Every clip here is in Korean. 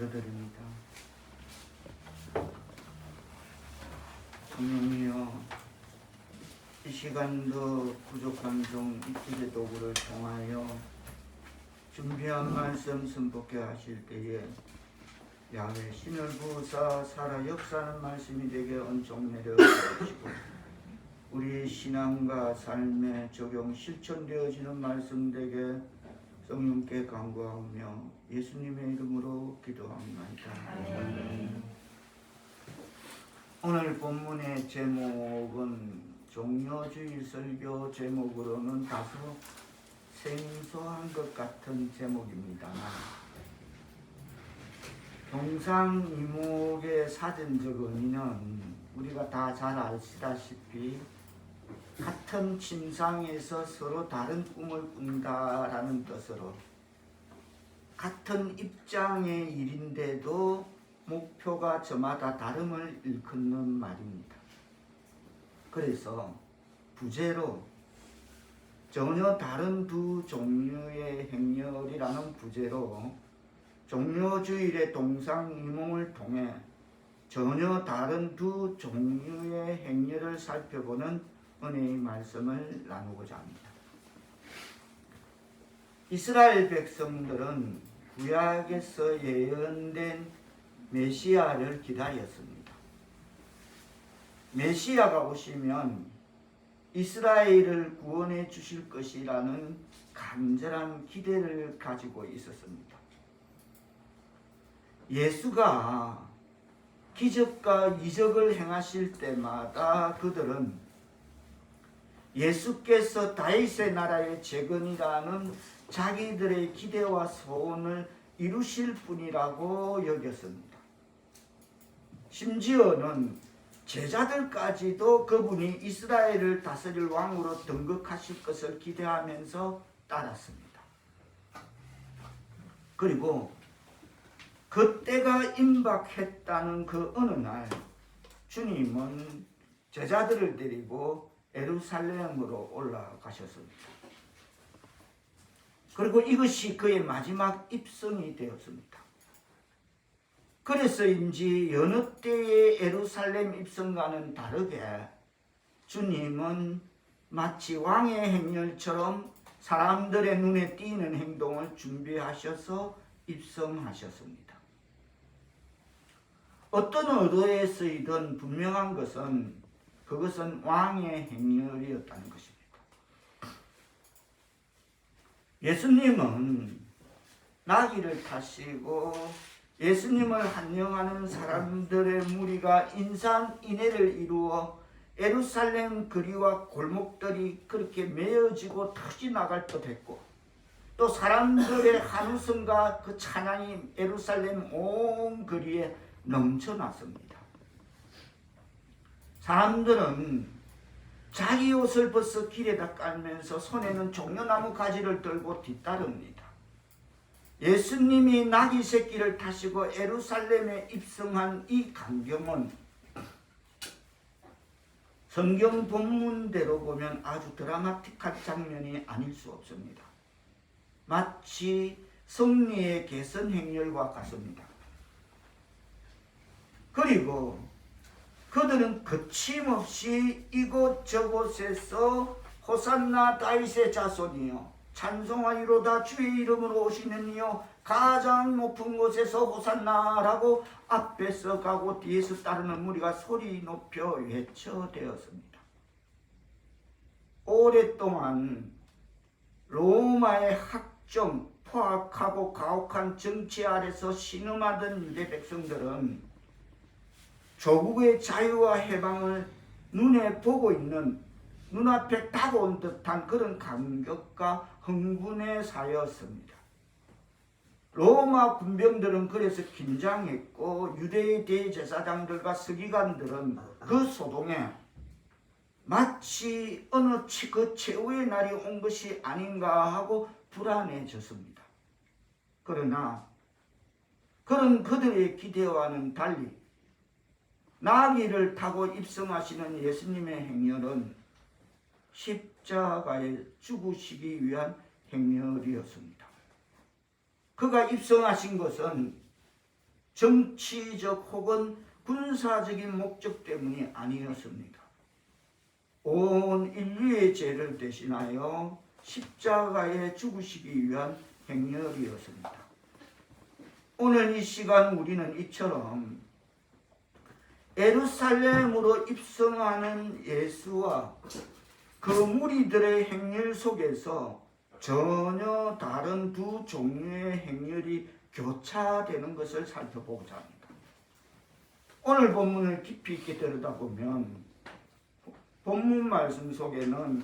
기도드립니다. 성령이여, 이 시간도 부족한 종 이틀의 도구를 통하여 준비한 말씀 선포케 하실 때에 야훼 신을 부으사 살아 역사하는 말씀이 되게 은총 내려 주시고 우리 신앙과 삶에 적용 실천되어지는 말씀 되게 성령께 간구하며 예수님의 이름으로 기도합니다. 아멘. 오늘 본문의 제목은 종려주일 설교 제목으로는 다소 생소한 것 같은 제목입니다. 동상이목의 사전적 의미는 우리가 다 잘 아시다시피 같은 침상에서 서로 다른 꿈을 꾼다라는 뜻으로 같은 입장의 일인데도 목표가 저마다 다름을 일컫는 말입니다. 그래서 부제로 전혀 다른 두 종류의 행렬이라는 부제로 종려주일의 동상이몽을 통해 전혀 다른 두 종류의 행렬을 살펴보는 은혜의 말씀을 나누고자 합니다. 이스라엘 백성들은 구약에서 예언된 메시아를 기다렸습니다. 메시아가 오시면 이스라엘을 구원해 주실 것이라는 간절한 기대를 가지고 있었습니다. 예수가 기적과 이적을 행하실 때마다 그들은 예수께서 다윗의 나라의 재건이라는 자기들의 기대와 소원을 이루실 분이라고 여겼습니다. 심지어는 제자들까지도 그분이 이스라엘을 다스릴 왕으로 등극하실 것을 기대하면서 따랐습니다. 그리고 그때가 임박했다는 그 어느 날 주님은 제자들을 데리고 예루살렘으로 올라가셨습니다. 그리고 이것이 그의 마지막 입성이 되었습니다. 그래서인지 여느 때의 예루살렘 입성과는 다르게 주님은 마치 왕의 행렬처럼 사람들의 눈에 띄는 행동을 준비하셔서 입성하셨습니다. 어떤 의도에서이든 분명한 것은 그것은 왕의 행렬이었다는 것입니다. 예수님은 나귀를 타시고 예수님을 환영하는 사람들의 무리가 인산인해를 이루어 예루살렘 거리와 골목들이 그렇게 메어지고 터져나갈 듯했고 또 사람들의 한우성과 그 찬양이 예루살렘 온 거리에 넘쳐났습니다. 사람들은 자기 옷을 벗어 길에다 깔면서 손에는 종려나무 가지를 들고 뒤따릅니다. 예수님이 나귀 새끼를 타시고 예루살렘에 입성한 이 광경은 성경 본문대로 보면 아주 드라마틱한 장면이 아닐 수 없습니다. 마치 승리의 개선 행렬과 같습니다. 그리고 그들은 거침없이 이곳저곳에서 호산나 다윗의 자손이여 찬송하리로다 주의 이름으로 오시는 이여 가장 높은 곳에서 호산나라고 앞에서 가고 뒤에서 따르는 무리가 소리 높여 외쳐대었습니다. 오랫동안 로마의 학정, 포악하고 가혹한 정치 아래서 신음하던 유대 백성들은 조국의 자유와 해방을 눈에 보고 있는 눈앞에 다가온 듯한 그런 감격과 흥분에 사였습니다. 로마 군병들은 그래서 긴장했고 유대의 대제사장들과 서기관들은 그 소동에 마치 어느 그 최후의 날이 온 것이 아닌가 하고 불안해졌습니다. 그러나 그런 그들의 기대와는 달리 나귀를 타고 입성하시는 예수님의 행렬은 십자가에 죽으시기 위한 행렬이었습니다. 그가 입성하신 것은 정치적 혹은 군사적인 목적 때문이 아니었습니다. 온 인류의 죄를 대신하여 십자가에 죽으시기 위한 행렬이었습니다. 오늘 이 시간 우리는 이처럼 예루살렘으로 입성하는 예수와 그 무리들의 행렬 속에서 전혀 다른 두 종류의 행렬이 교차되는 것을 살펴보고자 합니다. 오늘 본문을 깊이 있게 들여다보면 본문 말씀 속에는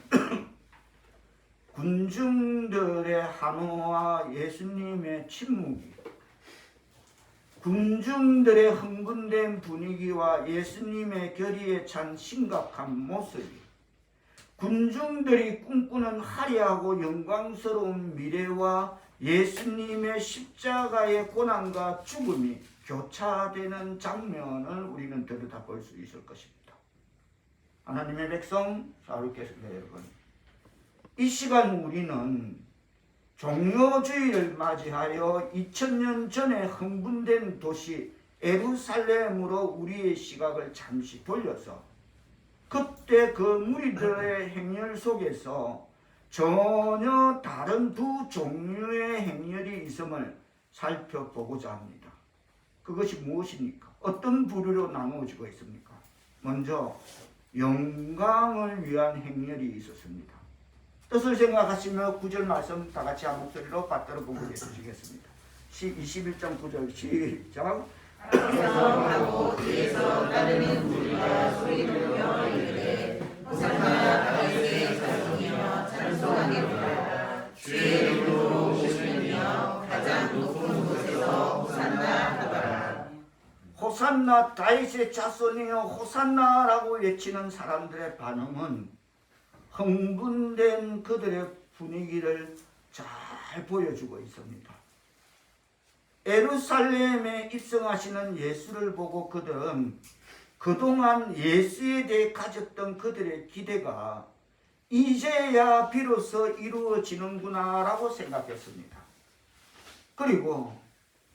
군중들의 한호와 예수님의 침묵이, 군중들의 흥분된 분위기와 예수님의 결의에 찬 심각한 모습이, 군중들이 꿈꾸는 화려하고 영광스러운 미래와 예수님의 십자가의 고난과 죽음이 교차되는 장면을 우리는 들여다볼 수 있을 것입니다. 하나님의 백성, 사랑하겠습니다, 여러분. 이 시간 우리는 종료주의를 맞이하여 2000년 전에 흥분된 도시 예루살렘으로 우리의 시각을 잠시 돌려서 그때 그 무리들의 행렬 속에서 전혀 다른 두 종류의 행렬이 있음을 살펴보고자 합니다. 그것이 무엇입니까? 어떤 부류로 나누어지고 있습니까? 먼저 영광을 위한 행렬이 있었습니다. 뜻을 생각하시며 9절 말씀 다 같이 한 목소리로 받들어 보고 해주시겠습니다. 21장 9절 시작. 하고 뒤에서 따르는 무리가 소리 들으며 이르되 호산나 다윗의 자손이여 찬송하리로다. 주의 이름으로 오시며 가장 높은 곳에서 호산나 하더라. 호산나 다윗의 자손이여 호산나라고 외치는 사람들의 반응은 흥분된 그들의 분위기를 잘 보여주고 있습니다. 예루살렘에 입성하시는 예수를 보고 그들은 그동안 예수에 대해 가졌던 그들의 기대가 이제야 비로소 이루어지는구나 라고 생각했습니다. 그리고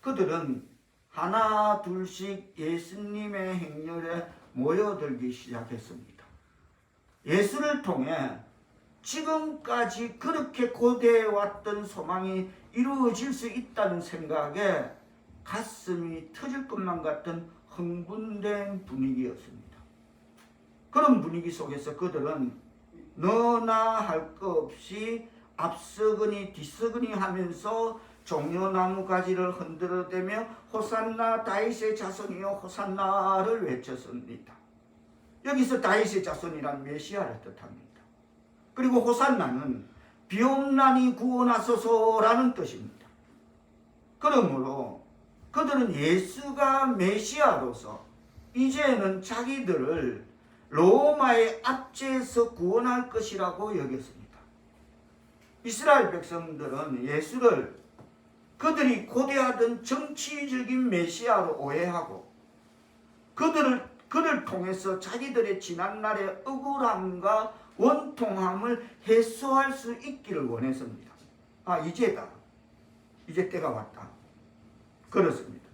그들은 하나 둘씩 예수님의 행렬에 모여들기 시작했습니다. 예수를 통해 지금까지 그렇게 고대해왔던 소망이 이루어질 수 있다는 생각에 가슴이 터질 것만 같은 흥분된 분위기였습니다. 그런 분위기 속에서 그들은 너나 할 것 없이 앞서거니 뒤서거니 하면서 종려나무 가지를 흔들어대며 호산나 다윗의 자손이여 호산나를 외쳤습니다. 여기서 다윗의 자손이란 메시아를 뜻합니다. 그리고 호산나는 비옵나니 구원하소서라는 뜻입니다. 그러므로 그들은 예수가 메시아로서 이제는 자기들을 로마의 압제에서 구원할 것이라고 여겼습니다. 이스라엘 백성들은 예수를 그들이 고대하던 정치적인 메시아로 오해하고 그를 통해서 자기들의 지난날의 억울함과 원통함을 해소할 수 있기를 원했습니다. 아, 이제다. 이제 때가 왔다. 그렇습니다.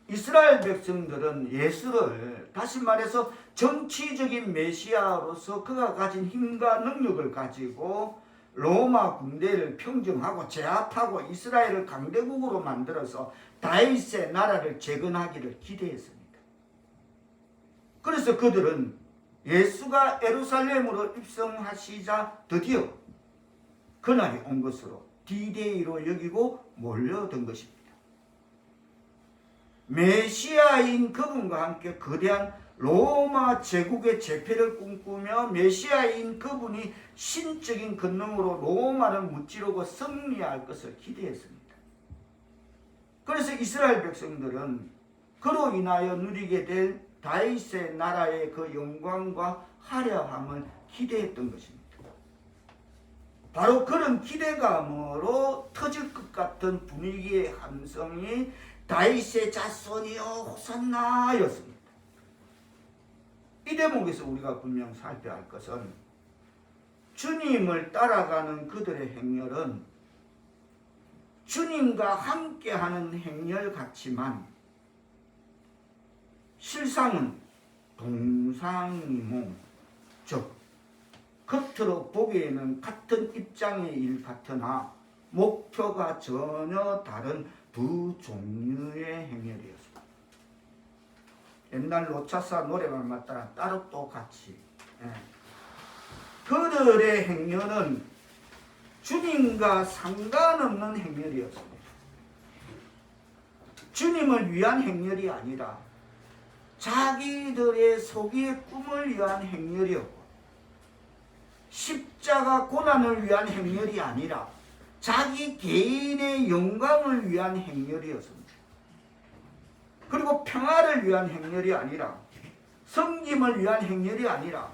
이스라엘 백성들은 예수를 다시 말해서 정치적인 메시아로서 그가 가진 힘과 능력을 가지고 로마 군대를 평정하고 제압하고 이스라엘을 강대국으로 만들어서 다윗의 나라를 재건하기를 기대했습니다. 그래서 그들은 예수가 예루살렘으로 입성하시자 드디어 그날이 온 것으로 D-Day로 여기고 몰려든 것입니다. 메시아인 그분과 함께 거대한 로마 제국의 재패를 꿈꾸며 메시아인 그분이 신적인 권능으로 로마를 무찌르고 승리할 것을 기대했습니다. 그래서 이스라엘 백성들은 그로 인하여 누리게 될 다윗의 나라의 그 영광과 화려함을 기대했던 것입니다. 바로 그런 기대감으로 터질 것 같은 분위기의 함성이 다윗의 자손이여 호산나였습니다. 이 대목에서 우리가 분명 살펴야 할 것은 주님을 따라가는 그들의 행렬은 주님과 함께하는 행렬 같지만 실상은 동상이몽, 즉 겉으로 보기에는 같은 입장의 일 같으나 목표가 전혀 다른 두 종류의 행렬이었습니다. 옛날 노차사 노래방 맞다라 따로 또 같이. 그들의 행렬은 주님과 상관없는 행렬이었습니다. 주님을 위한 행렬이 아니라 자기들의 속의 꿈을 위한 행렬이었고, 십자가 고난을 위한 행렬이 아니라 자기 개인의 영광을 위한 행렬이었습니다. 그리고 평화를 위한 행렬이 아니라 섬김을 위한 행렬이 아니라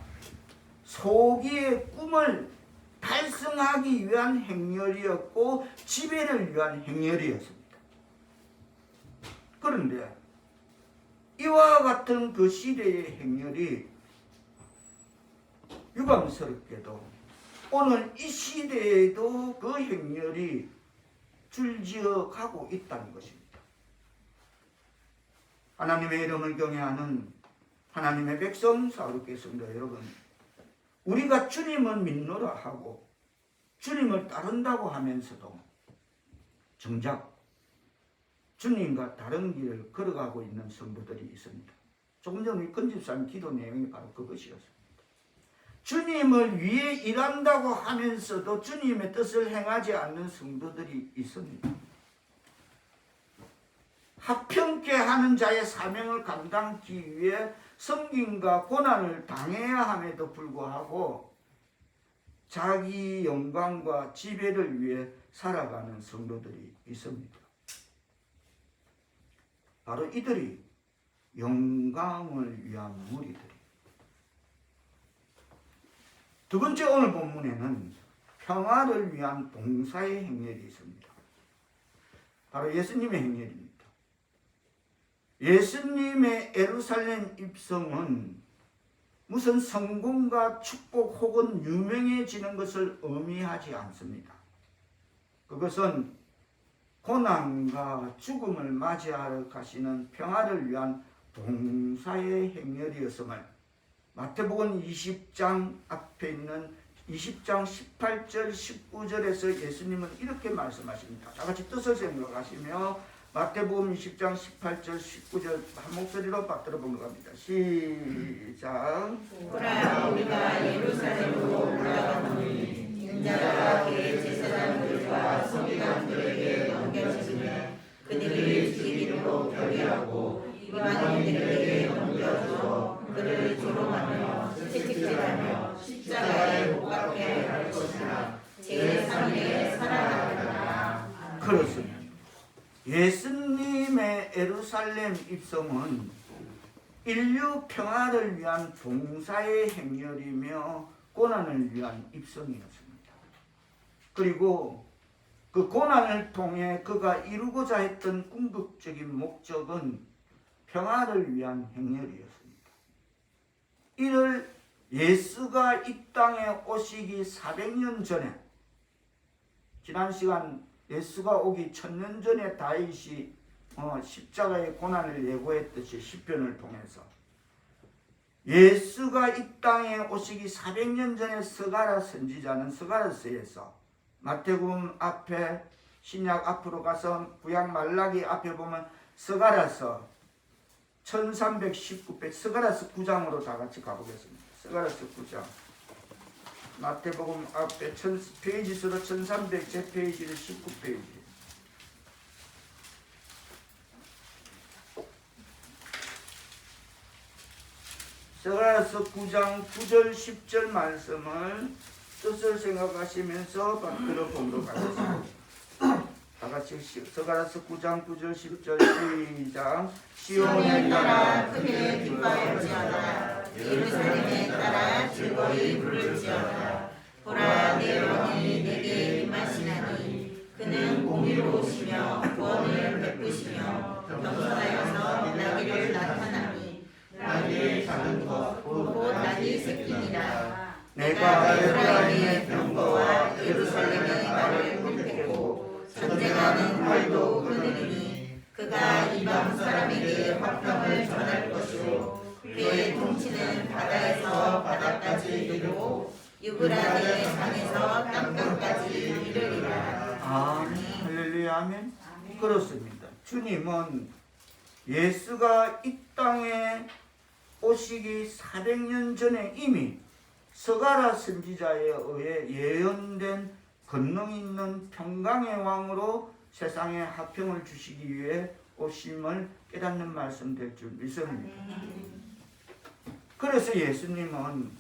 속의 꿈을 달성하기 위한 행렬이었고 지배를 위한 행렬이었습니다. 그런데 이와 같은 그 시대의 행렬이 유감스럽게도 오늘 이 시대에도 그 행렬이 줄지어 가고 있다는 것입니다. 하나님의 이름을 경외하는 하나님의 백성 사랑하는 성도 여러분, 우리가 주님을 믿노라 하고 주님을 따른다고 하면서도 정작 주님과 다른 길을 걸어가고 있는 성도들이 있습니다. 조금 전에 우리 건집사님 기도 내용이 바로 그것이었습니다. 주님을 위해 일한다고 하면서도 주님의 뜻을 행하지 않는 성도들이 있습니다. 합평케 하는 자의 사명을 감당하기 위해 섬김과 고난을 당해야 함에도 불구하고 자기 영광과 지배를 위해 살아가는 성도들이 있습니다. 바로 이들이 영광을 위한 무리들이. 두 번째 오늘 본문에는 평화를 위한 봉사의 행렬이 있습니다. 바로 예수님의 행렬입니다. 예수님의 예루살렘 입성은 무슨 성공과 축복 혹은 유명해지는 것을 의미하지 않습니다. 그것은 고난과 죽음을 맞이하러 가시는 평화를 위한 봉사의 행렬이었음을 마태복음 20장 앞에 있는 20장 18절 19절에서 예수님은 이렇게 말씀하십니다. 다 같이 뜻을 생각하시며 마태복음 20장 18절 19절 한 목소리로 받들어 본겁니다. 시작. 보라, 우리가 예루살렘으로 올라가노니 인자가 그의 제사장들과 서기관들에게 넘겨주시며 그들이 주기로 표기하고 이방인들에게 넘겨줘 그를 조롱하며 채찍질하며 십자가에 못 박게 할 것이나 제3일에 살아나리라. 그렇습니다. 예수님의 예루살렘 입성은 인류 평화를 위한 봉사의 행렬이며 고난을 위한 입성이었습니다. 그리고 그 고난을 통해 그가 이루고자 했던 궁극적인 목적은 평화를 위한 행렬이었습니다. 이를 예수가 이 땅에 오시기 400년 전에, 지난 시간 예수가 오기 1000년 전에 다윗이 십자가의 고난을 예고했듯이 시편을 통해서 예수가 이 땅에 오시기 400년 전에 스가랴 선지자는 스가랴서에서 마태복음 앞에 신약 앞으로 가서 구약 말라기 앞에 보면 스가랴서 1319페이지 스가랴서 9장으로 다 같이 가보겠습니다. 스가랴서 9장 마태복음 앞에 페이지 수로 1300제 페이지를 19페이지. 스가랴서 9장 9절 10절 말씀을 뜻을 생각하시면서 받들어 보도록 하겠습니다. 다 같이 스가랴서 9장 9절 10절 시작. 시온에 따라 크게 기뻐할지어다 예루살렘에 따라 즐거이 부를지어다. 보라, 내 왕이 내게 임하시나니 그는 공의로우시며 구원을 베푸시며 겸손하여서 나귀를 나타나니 나귀를 잡은 것 곧 나귀 새끼니라. 내가 에프라임의 병거와 예루살렘의 말을 굽겠고 전쟁하는 그가 이방 사람에게 화평을 전할 것이요 그의 통치는 바다에서 바다까지 이르고 유브라데 강에서 땅끝까지 이르리라. 아멘. 할렐루야. 아멘. 그렇습니다. 주님은 예수가 이 땅에 오시기 400년 전에 이미 서가라 선지자에 의해 예언된 권능 있는 평강의 왕으로 세상에 화평을 주시기 위해 오심을 깨닫는 말씀 될 줄 믿습니다. 그래서 예수님은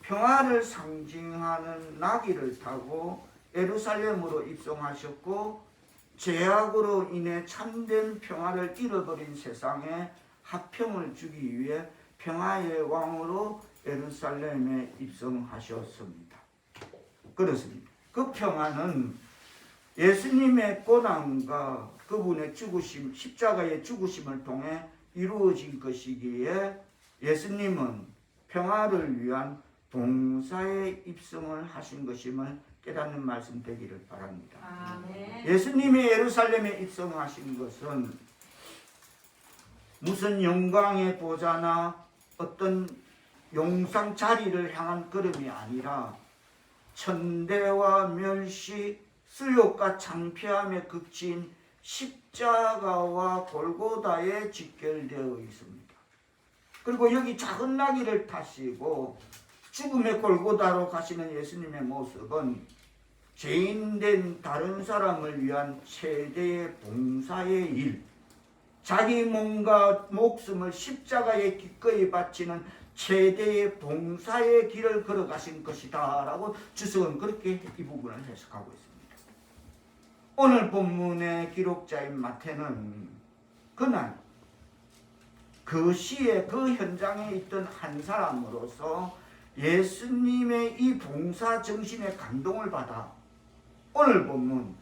평화를 상징하는 나귀를 타고 예루살렘으로 입성하셨고 죄악으로 인해 참된 평화를 잃어버린 세상에 화평을 주기 위해 평화의 왕으로 예루살렘에 입성하셨습니다. 그렇습니다. 그 평화는 예수님의 고난과 그분의 죽으심, 십자가의 죽으심을 통해 이루어진 것이기에 예수님은 평화를 위한 봉사에 입성을 하신 것임을 깨닫는 말씀 되기를 바랍니다. 아멘. 예수님이 예루살렘에 입성하신 것은 무슨 영광의 보좌나 어떤 용상 자리를 향한 걸음이 아니라 천대와 멸시, 수욕과 창피함에 그친 십자가와 골고다에 직결되어 있습니다. 그리고 여기 작은 나귀를 타시고 죽음의 골고다로 가시는 예수님의 모습은 죄인된 다른 사람을 위한 최대의 봉사의 일, 자기 몸과 목숨을 십자가에 기꺼이 바치는 최대의 봉사의 길을 걸어가신 것이다 라고 주석은 그렇게 이 부분을 해석하고 있습니다. 오늘 본문의 기록자인 마태는 그날 그 시에 그 현장에 있던 한 사람으로서 예수님의 이 봉사 정신에 감동을 받아 오늘 본문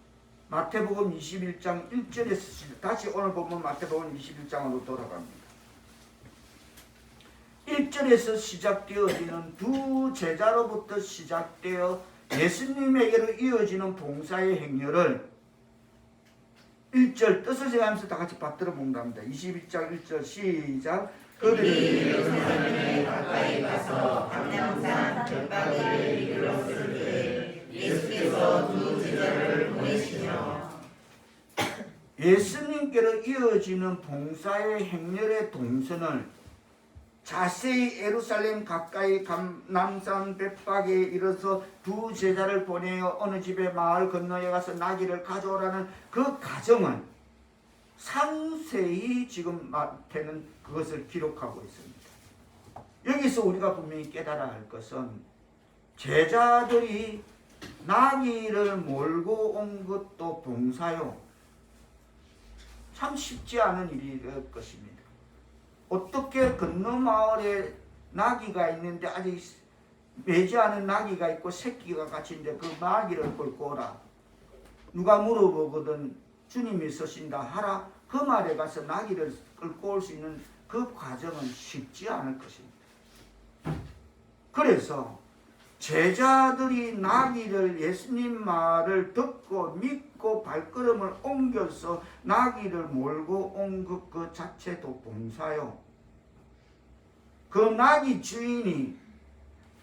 마태복음 21장 1절에서 다시 오늘 본문 마태복음 21장으로 돌아갑니다. 1절에서 시작되어지는 두 제자로부터 시작되어 예수님에게로 이어지는 봉사의 행렬을 1절 뜻을 제하면서 다 같이 받들어 본답니다. 21장 1절 시작. 그들이 예루살렘에 가까이 가서 감람산 벳바게를 이르렀을 때 예수께서 두 제자를 보내시며 예수님께로 이어지는 봉사의 행렬의 동선을 자세히 예루살렘 가까이 감람산 벳바게에 이르러서 두 제자를 보내어 어느 집의 마을 건너에 가서 나귀를 가져오라는 그 과정을 상세히 지금 마태는 그것을 기록하고 있습니다. 여기서 우리가 분명히 깨달아야 할 것은 제자들이 나귀를 몰고 온 것도 봉사요. 참 쉽지 않은 일일 것입니다. 어떻게 건너 마을에 나귀가 있는데 아직 매지 않은 나귀가 있고 새끼가 같이 있는데 그 나귀를 끌고 오라. 누가 물어보거든 주님이 쓰신다 하라. 그 말에 가서 나귀를 끌고 올 수 있는 그 과정은 쉽지 않을 것입니다. 그래서 제자들이 나귀를 예수님 말을 듣고 믿고 발걸음을 옮겨서 나귀를 몰고 온 그 자체도 봉사요. 그 나귀 주인이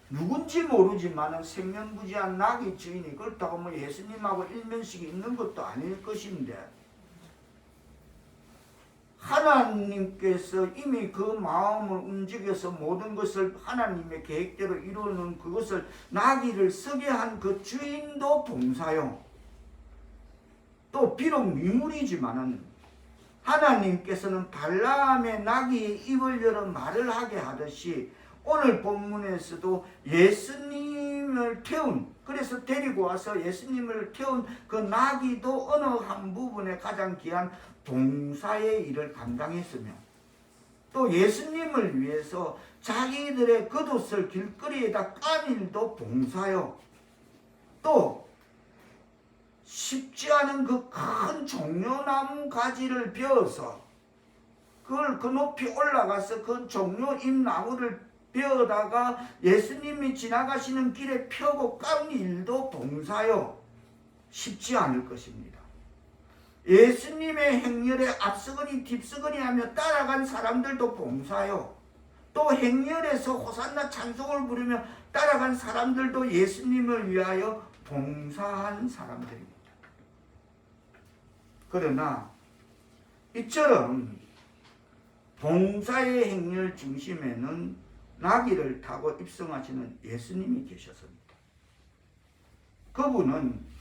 누군지 모르지만 생명부지한 나귀 주인이 그렇다고 뭐 예수님하고 일면식이 있는 것도 아닐 것인데 하나님께서 이미 그 마음을 움직여서 모든 것을 하나님의 계획대로 이루는 그것을 나귀를 서게 한 그 주인도 봉사요. 또 비록 미물이지만은 하나님께서는 발라함의 나귀의 입을 열어 말을 하게 하듯이 오늘 본문에서도 예수님을 태운, 그래서 데리고 와서 예수님을 태운 그 나귀도 어느 한 부분에 가장 귀한 봉사의 일을 감당했으며 또 예수님을 위해서 자기들의 겉옷을 길거리에다 깐 일도 봉사요. 또 쉽지 않은 그 큰 종려나무 가지를 베어서 그걸 그 높이 올라가서 그 종려 잎나무를 베어다가 예수님이 지나가시는 길에 펴고 깐 일도 봉사요. 쉽지 않을 것입니다. 예수님의 행렬에 앞서거니 뒤서거니 하며 따라간 사람들도 봉사요. 또 행렬에서 호산나 찬송을 부르며 따라간 사람들도 예수님을 위하여 봉사한 사람들입니다. 그러나 이처럼 봉사의 행렬 중심에는 나귀를 타고 입성하시는 예수님이 계셨습니다. 그분은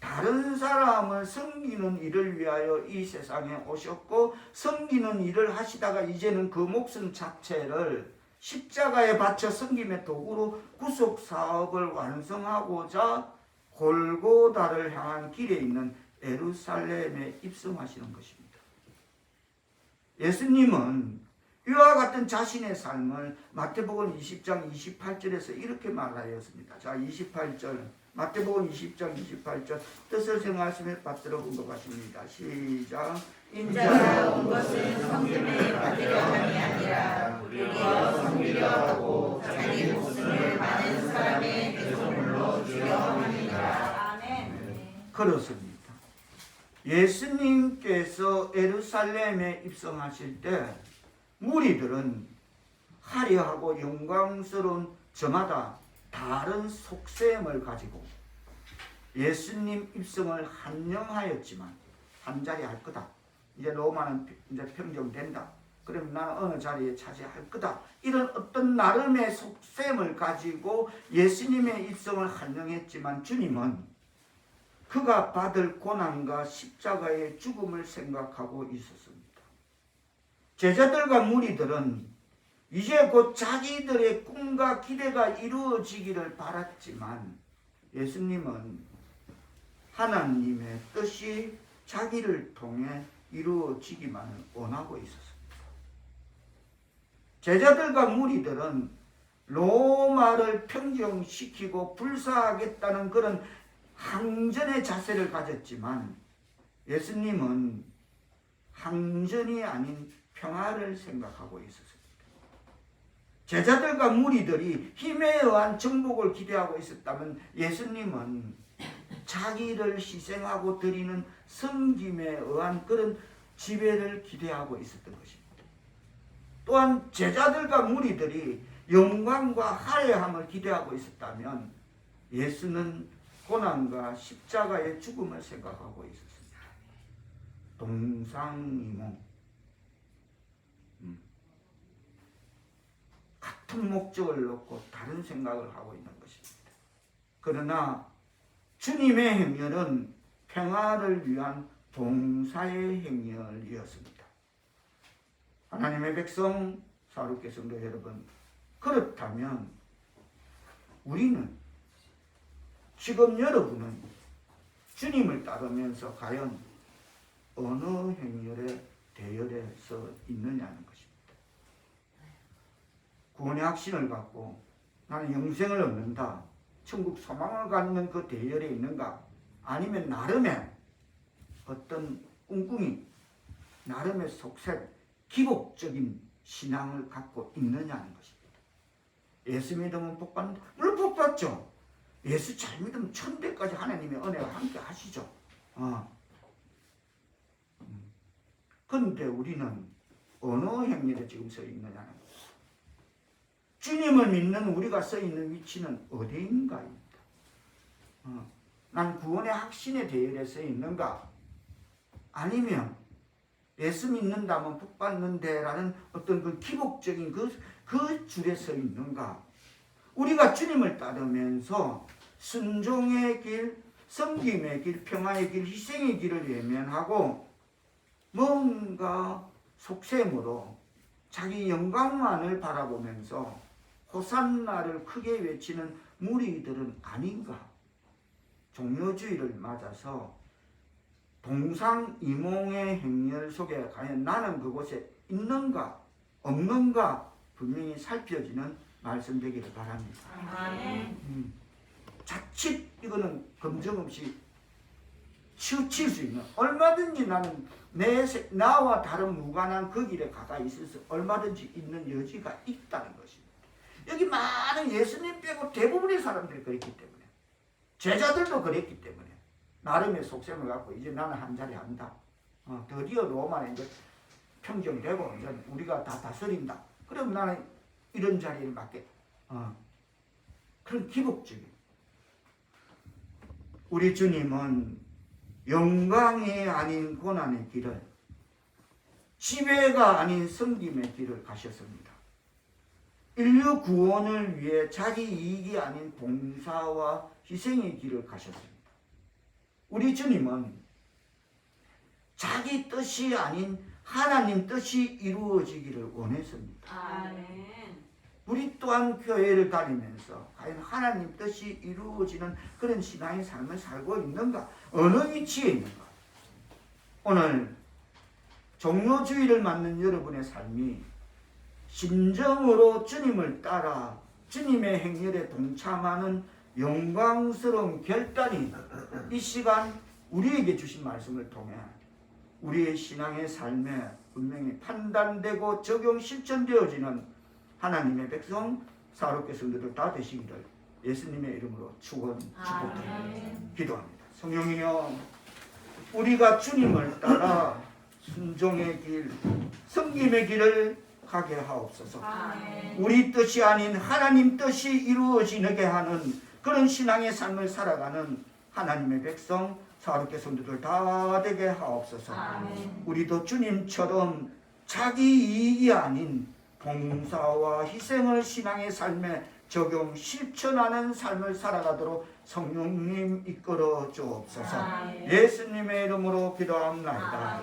다른 사람을 섬기는 일을 위하여 이 세상에 오셨고 섬기는 일을 하시다가 이제는 그 목숨 자체를 십자가에 바쳐 섬김의 도구로 구속 사업을 완성하고자 골고다를 향한 길에 있는 예루살렘에 입성하시는 것입니다. 예수님은 이와 같은 자신의 삶을 마태복음 20장 28절에서 이렇게 말하였습니다. 자, 28절 마태복음 20장 28절 뜻을 생각하시며 받들어 본 것 같습니다. 시작. 인자가 온 것은 성김에 받으려 함이 아니라 우리가 섬기려 하고 자기 목숨을 많은 사람의 대속물로 주려 함이니라. 아멘. 그렇습니다. 예수님께서 예루살렘에 입성하실 때 무리들은 화려하고 영광스러운 저마다 다른 속셈을 가지고 예수님 입성을 환영하였지만 한 자리 할 거다. 이제 로마는 이제 평정된다. 그럼 나는 어느 자리에 차지할 거다. 이런 어떤 나름의 속셈을 가지고 예수님의 입성을 환영했지만 주님은 그가 받을 고난과 십자가의 죽음을 생각하고 있었습니다. 제자들과 무리들은 이제 곧 자기들의 꿈과 기대가 이루어지기를 바랐지만 예수님은 하나님의 뜻이 자기를 통해 이루어지기만을 원하고 있었습니다. 제자들과 무리들은 로마를 평정시키고 불사하겠다는 그런 항전의 자세를 가졌지만 예수님은 항전이 아닌 평화를 생각하고 있었습니다. 제자들과 무리들이 힘에 의한 정복을 기대하고 있었다면 예수님은 자기를 희생하고 드리는 섬김에 의한 그런 지배를 기대하고 있었던 것입니다. 또한 제자들과 무리들이 영광과 화려함을 기대하고 있었다면 예수는 고난과 십자가의 죽음을 생각하고 있었습니다. 동상이몽. 같은 목적을 놓고 다른 생각을 하고 있는 것입니다. 그러나 주님의 행렬은 평화를 위한 봉사의 행렬이었습니다. 하나님의 백성 사랑하는 성도 여러분, 그렇다면 우리는 지금 여러분은 주님을 따르면서 과연 어느 행렬의 대열에 서 있느냐는 것입니다. 구원의 확신을 갖고 나는 영생을 얻는다, 천국 소망을 갖는 그 대열에 있는가? 아니면 나름의 어떤 꿍꿍이, 나름의 속셈, 기복적인 신앙을 갖고 있느냐는 것입니다. 예수 믿으면 복 받는다? 물론 복 받죠. 예수 잘 믿으면 천대까지 하나님의 은혜가 함께 하시죠. 그런데 우리는 어느 행렬에 지금 서 있느냐는 것입니다. 주님을 믿는 우리가 서 있는 위치는 어디인가입니다. 난 구원의 확신의 대열에 서 있는가? 아니면 예수 믿는다면 복 받는데라는 어떤 그 기복적인 그 줄에 서 있는가? 우리가 주님을 따르면서 순종의 길, 섬김의 길, 평화의 길, 희생의 길을 외면하고 뭔가 속셈으로 자기 영광만을 바라보면서 호산나를 크게 외치는 무리들은 아닌가? 종료주의를 맞아서 동상이몽의 행렬 속에 과연 나는 그곳에 있는가 없는가 분명히 살펴지는 말씀 되기를 바랍니다. 자칫 이거는 검증 없이 치우칠 수 있는, 얼마든지 나는 나와 다른 무관한 그 길에 가까이 있을 수 얼마든지 있는 여지가 있다는 것입니다. 여기 많은 예수님 빼고 대부분의 사람들이 그랬기 때문에, 제자들도 그랬기 때문에, 나름의 속셈을 갖고 이제 나는 한 자리 한다. 드디어 로마는 이제 평정되고 이제 우리가 다 다스린다. 그럼 나는 이런 자리를 맡게. 그런 기복적인. 우리 주님은 영광이 아닌 고난의 길을, 지배가 아닌 섬김의 길을 가셨습니다. 인류 구원을 위해 자기 이익이 아닌 봉사와 희생의 길을 가셨습니다. 우리 주님은 자기 뜻이 아닌 하나님 뜻이 이루어지기를 원했습니다. 아멘. 우리 또한 교회를 다니면서 과연 하나님 뜻이 이루어지는 그런 신앙의 삶을 살고 있는가? 어느 위치에 있는가? 오늘 종료주의를 맞는 여러분의 삶이 진정으로 주님을 따라 주님의 행렬에 동참하는 영광스러운 결단이 이 시간 우리에게 주신 말씀을 통해 우리의 신앙의 삶에 분명히 판단되고 적용 실천되어지는 하나님의 백성 사롭게 성도들 다 되시기를 예수님의 이름으로 축복드립니다. 기도합니다. 성령이여, 우리가 주님을 따라 순종의 길, 섬김의 길을 가게 하옵소서. 우리 뜻이 아닌 하나님 뜻이 이루어지게 하는 그런 신앙의 삶을 살아가는 하나님의 백성 사롭게 성도들 다 되게 하옵소서. 우리도 주님처럼 자기 이익이 아닌 봉사와 희생을 신앙의 삶에 적용 실천하는 삶을 살아가도록 성령님 이끌어 주옵소서. 예수님의 이름으로 기도합니다.